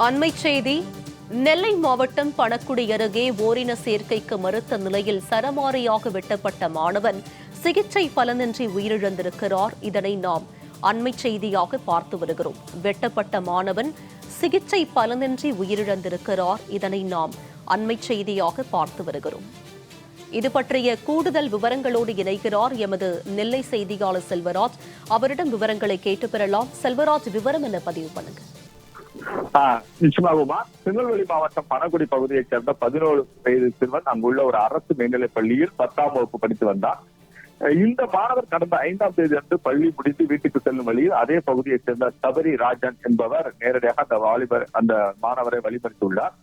அண்மை செய்தி. நெல்லை மாவட்டம் பணக்குடி அருகே ஓரின சேர்க்கைக்கு மறுத்த நிலையில் சரமாரியாக வெட்டப்பட்ட மாணவன் சிகிச்சை பலனின்றி உயிரிழந்திருக்கிறார். இதனை நாம் அண்மை செய்தியாக பார்த்து வருகிறோம். வெட்டப்பட்ட மாணவன் சிகிச்சை பலனின்றி உயிரிழந்திருக்கிறார். இதனை நாம் அண்மை செய்தியாக பார்த்து வருகிறோம். இது பற்றிய கூடுதல் விவரங்களோடு இணைகிறார் எமது நெல்லை செய்தியாளர் செல்வராஜ். அவரிடம் விவரங்களை கேட்டு பெறலாம். செல்வராஜ், விவரம் என்ன பதிவு பண்ணுங்க. நிச்சயமாகுமா, திருநெல்வேலி மாவட்டம் பணகுடி பகுதியைச் சேர்ந்த 17 வயது சிறுவன் அங்குள்ள ஒரு அரசு மேல்நிலைப் பள்ளியில் 10ஆம் வகுப்பு படித்து வந்தார். இந்த மாணவர் கடந்த 5ஆம் தேதி அன்று பள்ளி முடித்து வீட்டுக்கு செல்லும் வழியில் அதே பகுதியைச் சேர்ந்த சபரி ராஜன் என்பவர் நேரடியாக அந்த மாணவரை வழிமறித்துள்ளார்.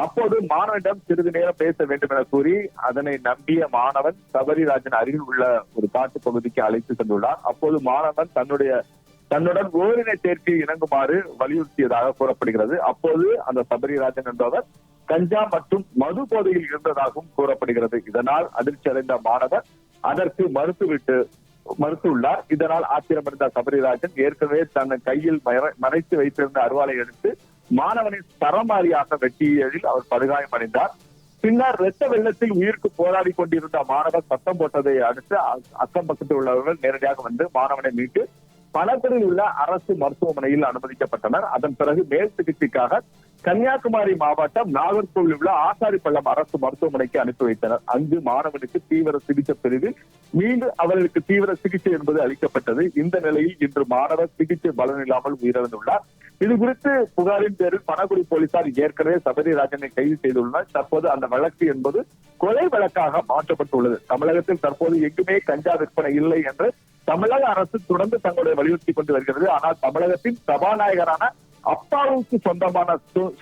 அப்போது மாணவனிடம் சிறிது நேரம் பேச வேண்டும் என கூறி அதனை நம்பிய மாணவன் சபரிராஜன் அருகில் உள்ள ஒரு காட்டு பகுதிக்கு அழைத்து சென்றுள்ளார். அப்போது மாணவன் தன்னுடன் ஓரின சேர்க்கை இணங்குமாறு வலியுறுத்தியதாக கூறப்படுகிறது. அப்போது அந்த சபரிராஜன் என்பவர் கஞ்சா மற்றும் மது போதையில் இருந்ததாகவும் கூறப்படுகிறது. இதனால் அதிர்ச்சி அடைந்த மாணவர் அதற்கு மறுத்துள்ளார். இதனால் ஆத்திரமடைந்த சபரிராஜன் ஏற்கனவே தன் கையில் மறைத்து வைத்திருந்த அருவாளை எடுத்து மாணவனை சரமாரியாக வெட்டியதில் அவர் படுகாயமடைந்தார். பின்னர் இரத்த வெள்ளத்தில் உயிருக்கு போராடி கொண்டிருந்த மாணவர் சத்தம் போட்டதை அடுத்து அக்கம் பக்கத்தில் உள்ளவர்கள் நேரடியாக வந்து மாணவனை மீட்டு பணக்குடியில் உள்ள அரசு மருத்துவமனையில் அனுமதிக்கப்பட்டனர். அதன் பிறகு மேல் சிகிச்சைக்காக கன்னியாகுமரி மாவட்டம் நாகர்கோவில் உள்ள ஆசாரிப்பள்ளம் அரசு மருத்துவமனைக்கு அனுப்பி வைத்தனர். அங்கு மாணவனுக்கு தீவிர சிகிச்சை பிரிவில் மீண்டும் அவர்களுக்கு தீவிர சிகிச்சை என்பது அளிக்கப்பட்டது. இந்த நிலையில் இன்று மாணவர் சிகிச்சை பலனில்லாமல் உயிரிழந்துள்ளார். இது குறித்து புகாரின் பேரில் பணகுடி போலீசார் ஏற்கனவே சபரிராஜனை கைது செய்துள்ளனர். தற்போது அந்த வழக்கு என்பது கொலை வழக்காக மாற்றப்பட்டுள்ளது. தமிழகத்தில் தற்போது எங்குமே கஞ்சா விற்பனை இல்லை என்று தமிழக அரசு தொடர்ந்து தங்களுடைய வலியுறுத்தி கொண்டு வருகிறது. ஆனால் தமிழகத்தின் சபாநாயகரான அப்பாவுக்கு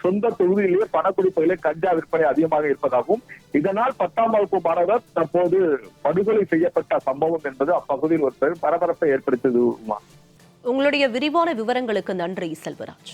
சொந்த தொகுதியிலேயே பணக்குடி பகுதியிலே கஞ்சா விற்பனை அதிகமாக இருப்பதாகவும் இதனால் 10ஆம் வகுப்பு மாணவர் தற்போது படுகொலை செய்யப்பட்ட சம்பவம் என்பது அப்பகுதியில் ஒரு பெரும் பரபரப்பை ஏற்படுத்தியது. உங்களுடைய விரிவான விவரங்களுக்கு நன்றி செல்வராஜ்.